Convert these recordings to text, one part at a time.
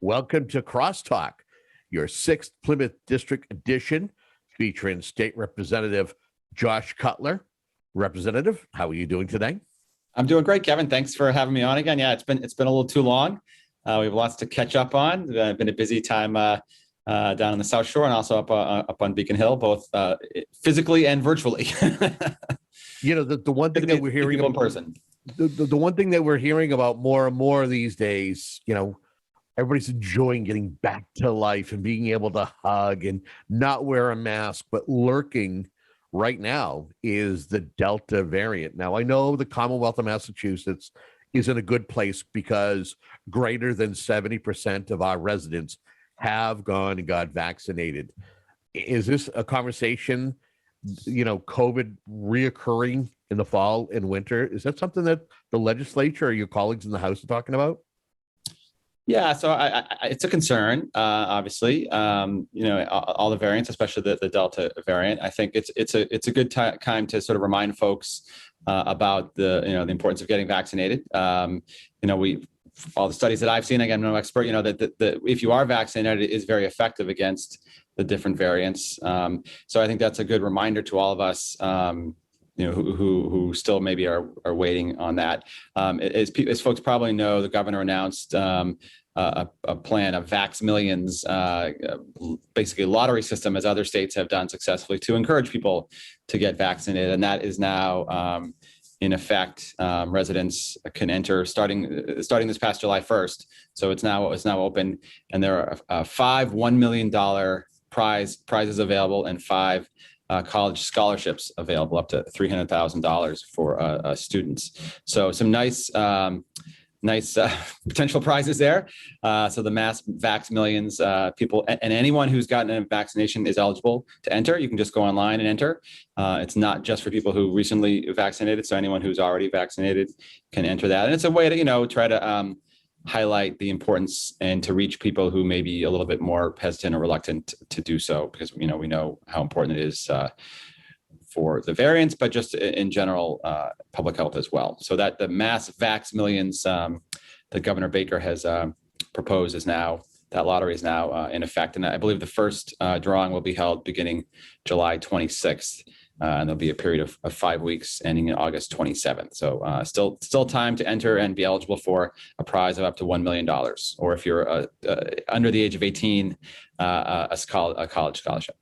Welcome to CrossTalk, your 6th Plymouth District edition, featuring State Representative Josh Cutler. Representative, how are you doing today? I'm doing great, Kevin. Thanks for having me on again. Yeah, it's been a little too long. We have lots to catch up on. It's been a busy time down on the South Shore and also up on Beacon Hill, both physically and virtually. You know, the one thing that we're hearing in person. The one thing that we're hearing about more and more these days, you know, everybody's enjoying getting back to life and being able to hug and not wear a mask, but lurking right now is the Delta variant. Now, I know the Commonwealth of Massachusetts is in a good place because greater than 70% of our residents have gone and got vaccinated. Is this a conversation, you know, COVID reoccurring in the fall and winter? Is that something that the legislature or your colleagues in the House are talking about? Yeah, so it's a concern, obviously. You know, all the variants, especially the Delta variant. I think it's a good time to sort of remind folks about the importance of getting vaccinated. You know, all the studies that I've seen, again, I'm no expert, you know, that if you are vaccinated, it is very effective against the different variants. So I think that's a good reminder to all of us. You know, who still maybe are waiting on that. As folks probably know, the governor announced a plan of Vax Millions, basically a lottery system, as other states have done successfully, to encourage people to get vaccinated, and that is now in effect. Residents can enter starting this past July 1st. So it's now open, and there are 5 $1 million prizes available and 5 college scholarships available up to $300,000 for students. So some nice potential prizes there. So the mass Vax Millions, people and anyone who's gotten a vaccination is eligible to enter. You can just go online and enter. It's not just for people who recently vaccinated. So anyone who's already vaccinated can enter that. And it's a way to, you know, try to highlight the importance and to reach people who may be a little bit more hesitant or reluctant to do so, because, you know, we know how important it is for the variants, but just in general, public health as well. So that the mass Vax Millions that Governor Baker has proposed is now, that lottery is now in effect. And I believe the first drawing will be held beginning July 26th. And there'll be a period of 5 weeks ending in August 27th. So still time to enter and be eligible for a prize of up to $1 million. Or if you're under the age of 18, a college scholarship.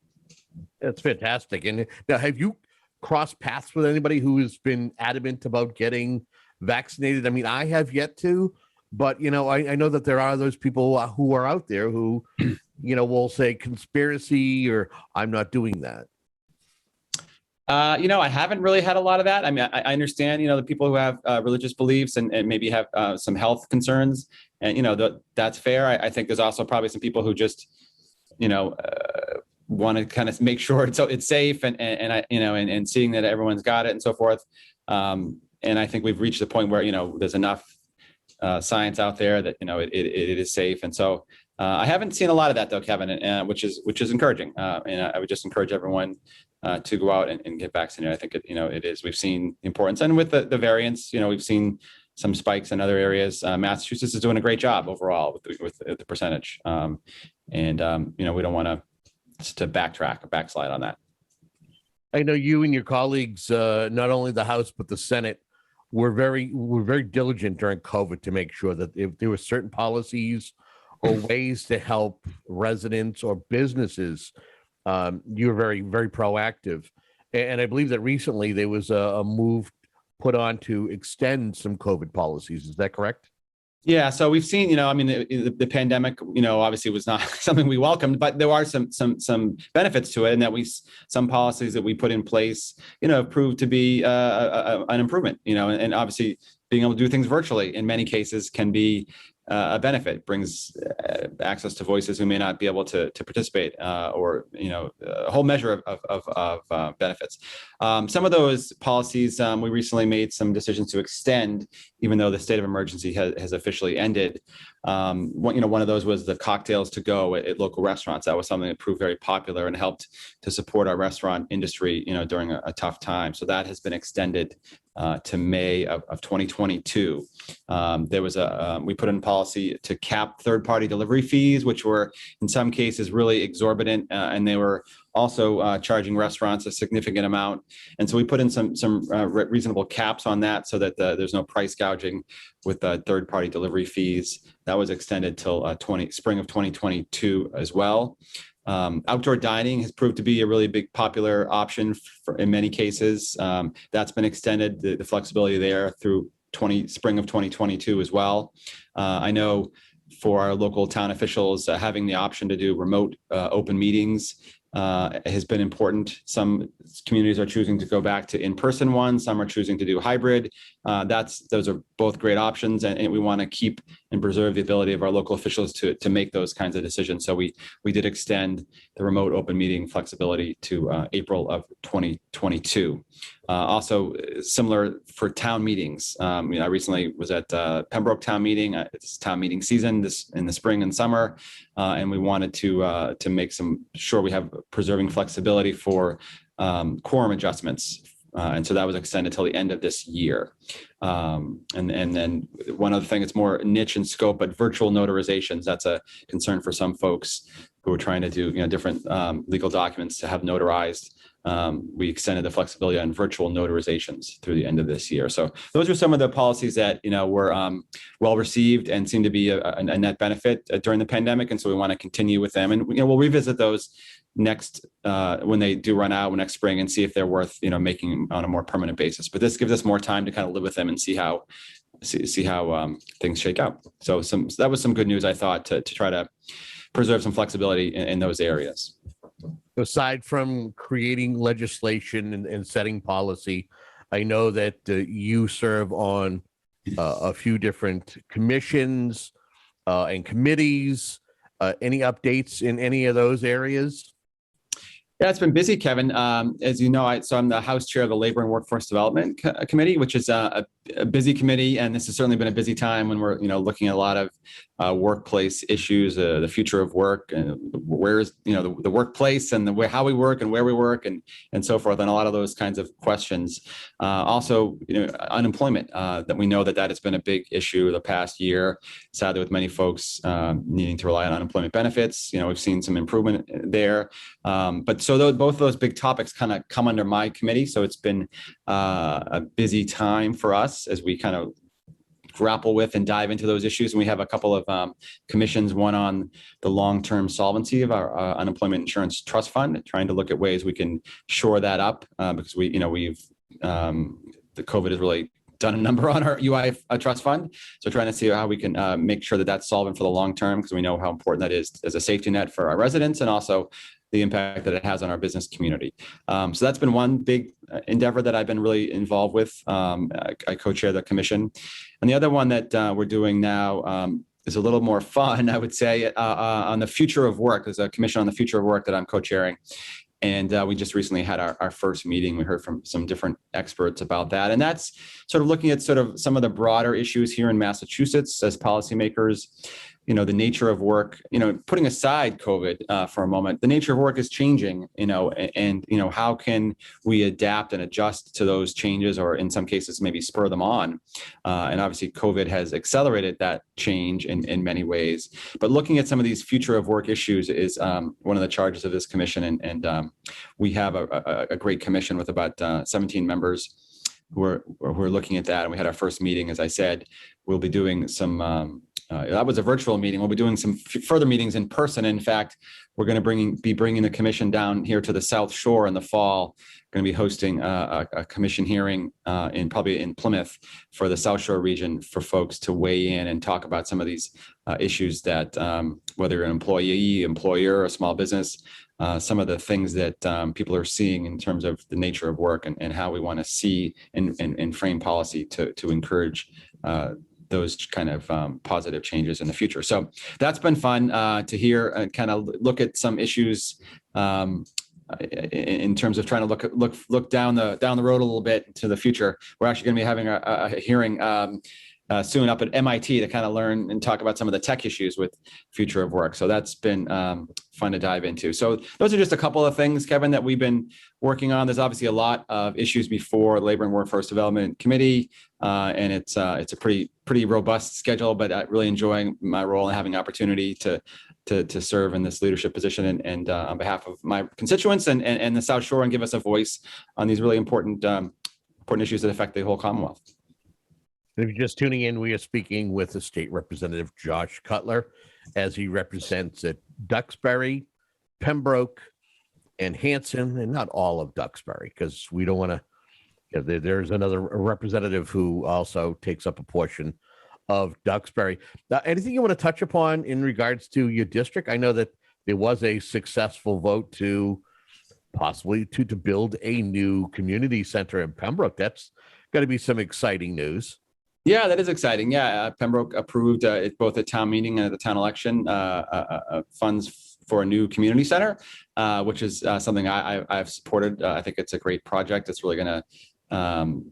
That's fantastic. And now, have you crossed paths with anybody who has been adamant about getting vaccinated? I mean, I have yet to, but, you know, I know that there are those people who are out there who, you know, will say conspiracy or I'm not doing that. You know, I haven't really had a lot of that. I mean, I understand, you know, the people who have religious beliefs and maybe have some health concerns, and, you know, that's fair. I think there's also probably some people who just, you know, want to kind of make sure it's safe and seeing that everyone's got it and so forth. And I think we've reached the point where, you know, there's enough science out there that, you know, it is safe. And so I haven't seen a lot of that, though, Kevin, which is encouraging. And I would just encourage everyone to go out and get vaccinated. I think it is. We've seen the importance, and with the variants, you know, we've seen some spikes in other areas. Massachusetts is doing a great job overall with the percentage, and you know, we don't want to backtrack or backslide on that. I know you and your colleagues, not only the House but the Senate, were very diligent during COVID to make sure that if there were certain policies or ways to help residents or businesses, you were very, very proactive. And I believe that recently there was a move put on to extend some COVID policies. Is that correct? Yeah, so we've seen, you know, I mean, the pandemic, you know, obviously was not something we welcomed, but there are some benefits to it, and that some policies that we put in place, you know, proved to be an improvement, you know, and obviously being able to do things virtually in many cases can be a benefit, brings access to voices who may not be able to participate, or, you know, a whole measure of benefits. Some of those policies, we recently made some decisions to extend, even though the state of emergency has officially ended. One of those was the cocktails to go at local restaurants. That was something that proved very popular and helped to support our restaurant industry, you know, during a tough time. So that has been extended to May of 2022. There was we put in policy to cap third-party delivery fees, which were in some cases really exorbitant, and they were also charging restaurants a significant amount. And so we put in some reasonable caps on that so that there's no price gouging with third-party delivery fees. That was extended till spring of 2022 as well. Outdoor dining has proved to be a really big popular option in many cases. That's been extended, the flexibility there through spring of 2022 as well. I know for our local town officials, having the option to do remote open meetings has been important. Some communities are choosing to go back to in-person ones. Some are choosing to do hybrid. Those are both great options, and we want to keep and preserve the ability of our local officials to make those kinds of decisions. So we did extend the remote open meeting flexibility to April of 2022. Also, similar for town meetings. I recently was at Pembroke town meeting. It's town meeting season in the spring and summer, and we wanted to make sure we have preserving flexibility for quorum adjustments. And so that was extended till the end of this year. And then one other thing, it's more niche in scope, but virtual notarizations, that's a concern for some folks who are trying to do different legal documents to have notarized. We extended the flexibility on virtual notarizations through the end of this year. So those are some of the policies that were well received and seem to be a net benefit during the pandemic. And so we want to continue with them, and we'll revisit those next when they do run out next spring and see if they're worth making on a more permanent basis. But this gives us more time to kind of live with them and see how things shake out. So that was some good news, I thought, to try to preserve some flexibility in those areas. Aside from creating legislation and setting policy, I know that you serve on a few different commissions and committees. Any updates in any of those areas? Yeah, it's been busy, Kevin. As you know, I'm the House Chair of the Labor and Workforce Development Committee, which is a busy committee, and this has certainly been a busy time when we're looking at a lot of workplace issues, the future of work, and where's the workplace and how we work and where we work and so forth, and a lot of those kinds of questions. Also, unemployment, that we know that has been a big issue the past year, sadly, with many folks needing to rely on unemployment benefits. We've seen some improvement there, but so both of those big topics kind of come under my committee. So it's been a busy time for us as we kind of grapple with and dive into those issues. And we have a couple of commissions, one on the long-term solvency of our unemployment insurance trust fund, trying to look at ways we can shore that up because the COVID has really done a number on our UI trust fund. So trying to see how we can make sure that that's solvent for the long term, because we know how important that is as a safety net for our residents and also the impact that it has on our business community. So that's been one big endeavor that I've been really involved with. I co-chair the commission. And the other one that we're doing now is a little more fun, I would say, on the future of work. There's a commission on the future of work that I'm co-chairing. And we just recently had our first meeting. We heard from some different experts about that. And that's sort of looking at sort of some of the broader issues here in Massachusetts as policymakers. The nature of work, putting aside COVID for a moment, the nature of work is changing, and how can we adapt and adjust to those changes, or in some cases, maybe spur them on. And obviously COVID has accelerated that change in many ways, but looking at some of these future of work issues is one of the charges of this commission. And we have a great commission with about 17 members who are looking at that. And we had our first meeting, as I said. We'll be doing some that was a virtual meeting. We'll be doing some further meetings in person. In fact, we're going to be bringing the commission down here to the South Shore in the fall. Going to be hosting a commission hearing probably in Plymouth for the South Shore region for folks to weigh in and talk about some of these issues that whether you're an employee, employer, or small business, some of the things that people are seeing in terms of the nature of work and how we want to see and frame policy to encourage those kind of positive changes in the future. So that's been fun to hear and kind of look at some issues in terms of trying to look down the road a little bit to the future. We're actually going to be having a hearing soon up at MIT to kind of learn and talk about some of the tech issues with future of work. So that's been fun to dive into. So those are just a couple of things, Kevin, that we've been working on. There's obviously a lot of issues before Labor and Workforce Development Committee, and it's a pretty robust schedule. But I'm really enjoying my role and having opportunity to serve in this leadership position and on behalf of my constituents and the South Shore, and give us a voice on these really important issues that affect the whole Commonwealth. If you're just tuning in, we are speaking with the State Representative Josh Cutler as he represents at Duxbury, Pembroke, and Hanson, and not all of Duxbury, because we don't want to. There's another representative who also takes up a portion of Duxbury. Anything you want to touch upon in regards to your district? I know that there was a successful vote to possibly to build a new community center in Pembroke. That's got to be some exciting news. Yeah, that is exciting. Yeah, Pembroke approved both at town meeting and at the town election funds for a new community center, which is something I've supported. I think it's a great project. It's really going to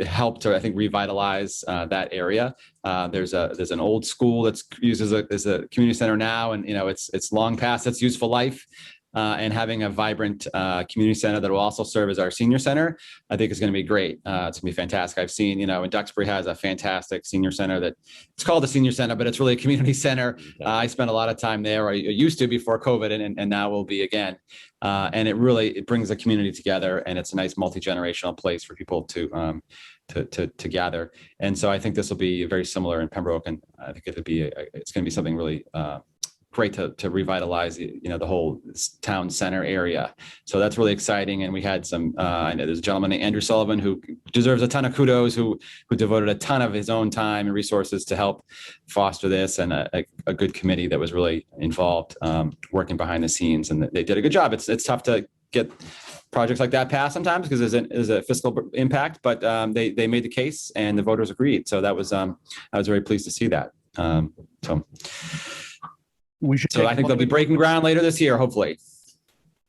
help to, I think, revitalize that area. There's an old school that's used as a community center now, and it's long past its useful life. And having a vibrant community center that will also serve as our senior center, I think is going to be great. It's going to be fantastic. I've seen, and Duxbury has a fantastic senior center that it's called a senior center, but it's really a community center. I spent a lot of time there, or I used to before COVID, and now will be again. And it brings the community together, and it's a nice multi-generational place for people to gather. And so I think this will be very similar in Pembroke, and I think it's going to be something really great to revitalize the whole town center area. So that's really exciting. And we had I know there's a gentleman named Andrew Sullivan who deserves a ton of kudos, who devoted a ton of his own time and resources to help foster this, and a good committee that was really involved, working behind the scenes, and they did a good job. It's tough to get projects like that passed sometimes because there's a fiscal impact, but they made the case and the voters agreed. So I was very pleased to see that. So I think they'll be breaking ground later this year, hopefully.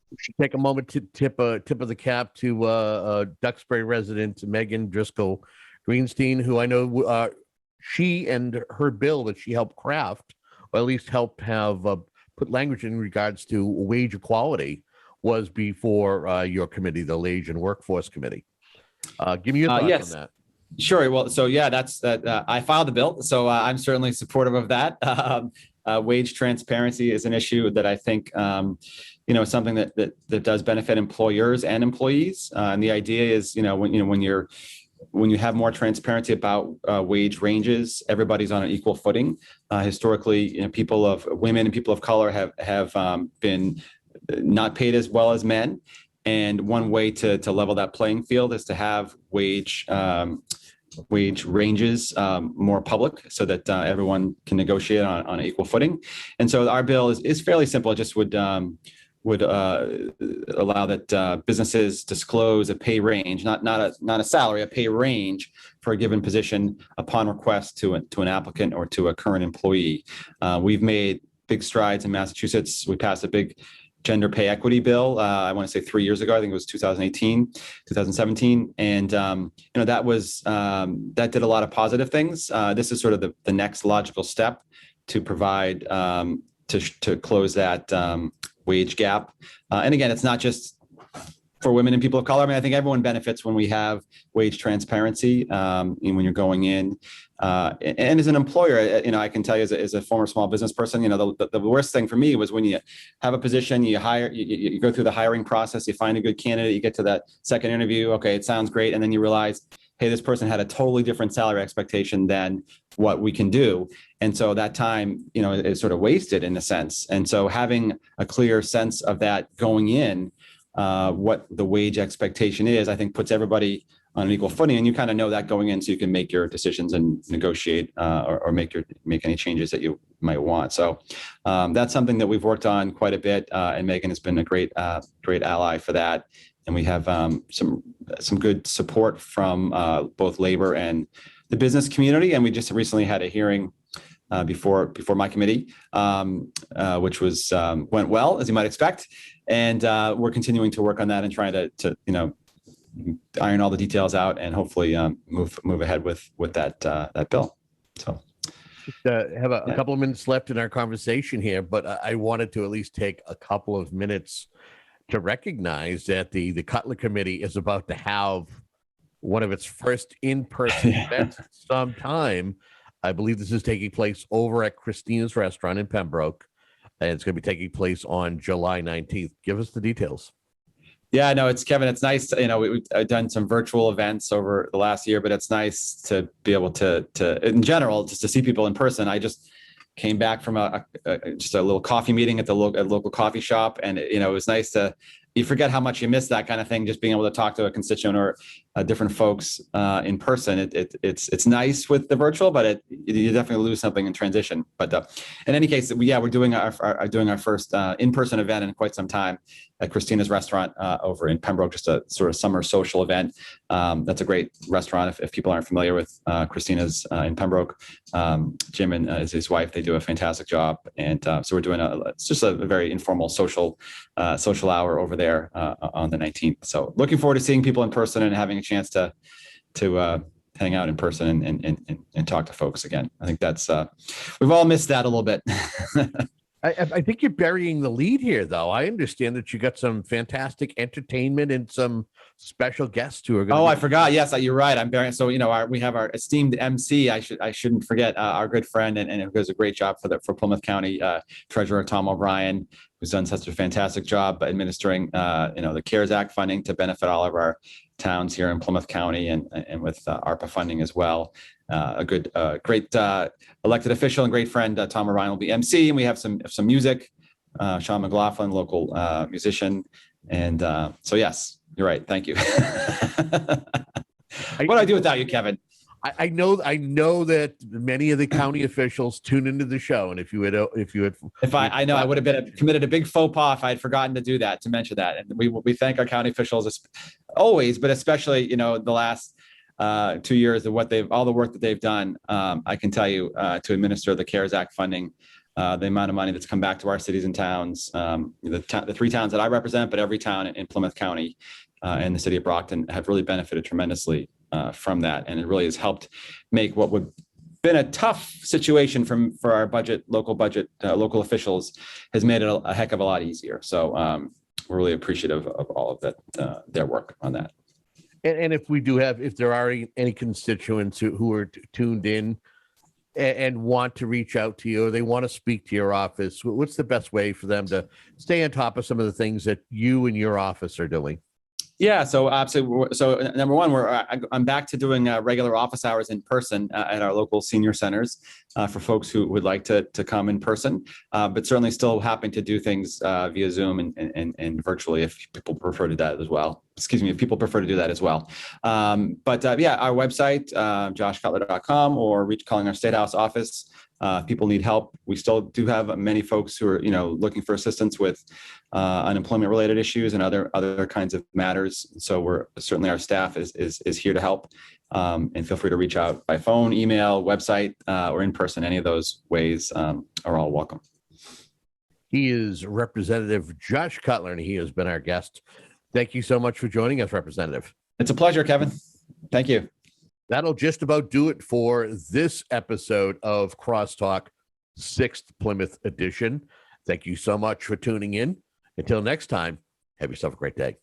We should take a moment to tip of the cap to Duxbury resident Megan Driscoll Greenstein, who I know she and her bill that she helped craft, or at least helped have put language in regards to wage equality, was before your committee, the Wage and Workforce Committee. Give me your thoughts on that. Sure. Well, so yeah, that's that. I filed the bill, so I'm certainly supportive of that. Wage transparency is an issue that I think, something that does benefit employers and employees. And the idea is, when you have more transparency about wage ranges, everybody's on an equal footing. Historically, women and people of color have been not paid as well as men. And one way to level that playing field is to have wage ranges more public, so that everyone can negotiate on an equal footing. And so our bill is fairly simple. It just would allow that businesses disclose a pay range, not a salary, a pay range for a given position upon request to an applicant or to a current employee. We've made big strides in Massachusetts. We passed a big gender pay equity bill. I want to say 3 years ago. I think it was 2017. And, that did a lot of positive things. This is sort of the next logical step to provide, to close that wage gap. And again, it's not just for women and people of color. I mean, I think everyone benefits when we have wage transparency, when you're going in. And as an employer, I can tell you as a former small business person, the worst thing for me was when you have a position, you hire, you go through the hiring process, you find a good candidate, you get to that second interview. Okay, it sounds great. And then you realize, hey, this person had a totally different salary expectation than what we can do. And so that time, is sort of wasted in a sense. And so having a clear sense of that going in, what the wage expectation is, I think puts everybody on an equal footing, and you kind of know that going in, so you can make your decisions and negotiate or make any changes that you might want. So that's something that we've worked on quite a bit, and Megan has been a great ally for that. And we have some good support from both labor and the business community. And we just recently had a hearing before my committee, which went well, as you might expect. And we're continuing to work on that and trying to iron all the details out and hopefully move ahead with that bill. So have a couple of minutes left in our conversation here, but I wanted to at least take a couple of minutes to recognize that the Cutler Committee is about to have one of its first in-person events in some time. I believe this is taking place over at Christina's Restaurant in Pembroke, and it's going to be taking place on July 19th. Give us the details. Yeah, no, it's Kevin. It's nice. We've done some virtual events over the last year, but it's nice to be able to in general, just to see people in person. I just came back from just a little coffee meeting at the local coffee shop, and it was nice to. You forget how much you miss that kind of thing, just being able to talk to a constituent or different folks in person. It's nice with the virtual, but you definitely lose something in transition. But in any case, we're doing our first in-person event in quite some time at Christina's Restaurant over in Pembroke, just a sort of summer social event. That's a great restaurant. If people aren't familiar with Christina's in Pembroke, Jim and his wife, they do a fantastic job. And so we're doing it's just a very informal social hour over there on the 19th. So looking forward to seeing people in person and having a chance to hang out in person and talk to folks again. I think that's we've all missed that a little bit. I think you're burying the lead here, though. I understand that you got some fantastic entertainment and some special guests who are going. I forgot. Yes, you're right. I'm burying. So we have our esteemed MC. I shouldn't forget our good friend and who does a great job for Plymouth County Treasurer Tom O'Brien, who's done such a fantastic job administering the CARES Act funding to benefit all of our towns here in Plymouth County and with ARPA funding as well. A great elected official and great friend, Tom O'Brien, will be MC, and we have some music. Sean McLaughlin, local musician, and so yes, you're right. Thank you. What do I do without you, Kevin? I know that many of the county officials tune into the show, and if I would have committed a big faux pas if I had forgotten to do that, to mention that. And we thank our county officials always, but especially the last 2 years of all the work that they've done. I can tell you to administer the CARES Act funding, the amount of money that's come back to our cities and towns, the three towns that I represent, but every town in Plymouth County and the city of Brockton have really benefited tremendously from that, and it really has helped make what would been a tough situation for our local officials, has made it a heck of a lot easier. So we're really appreciative of all of that, their work on that. And if there are any constituents who are tuned in and want to reach out to you, or they want to speak to your office, what's the best way for them to stay on top of some of the things that you and your office are doing? Yeah, so absolutely. So number one, I'm back to doing regular office hours in person at our local senior centers for folks who would like to come in person, but certainly still happy to do things via Zoom and virtually if people prefer to do that as well. If people prefer to do that as well. But our website, joshcutler.com, or calling our State House office. If people need help, we still do have many folks who are, looking for assistance with unemployment related issues and other kinds of matters. So certainly our staff is here to help, and feel free to reach out by phone, email, website, or in person. Any of those ways are all welcome. He is Representative Josh Cutler, and he has been our guest. Thank you so much for joining us, Representative. It's a pleasure, Kevin. Thank you. That'll just about do it for this episode of CrossTalk, 6th Plymouth edition. Thank you so much for tuning in. Until next time, have yourself a great day.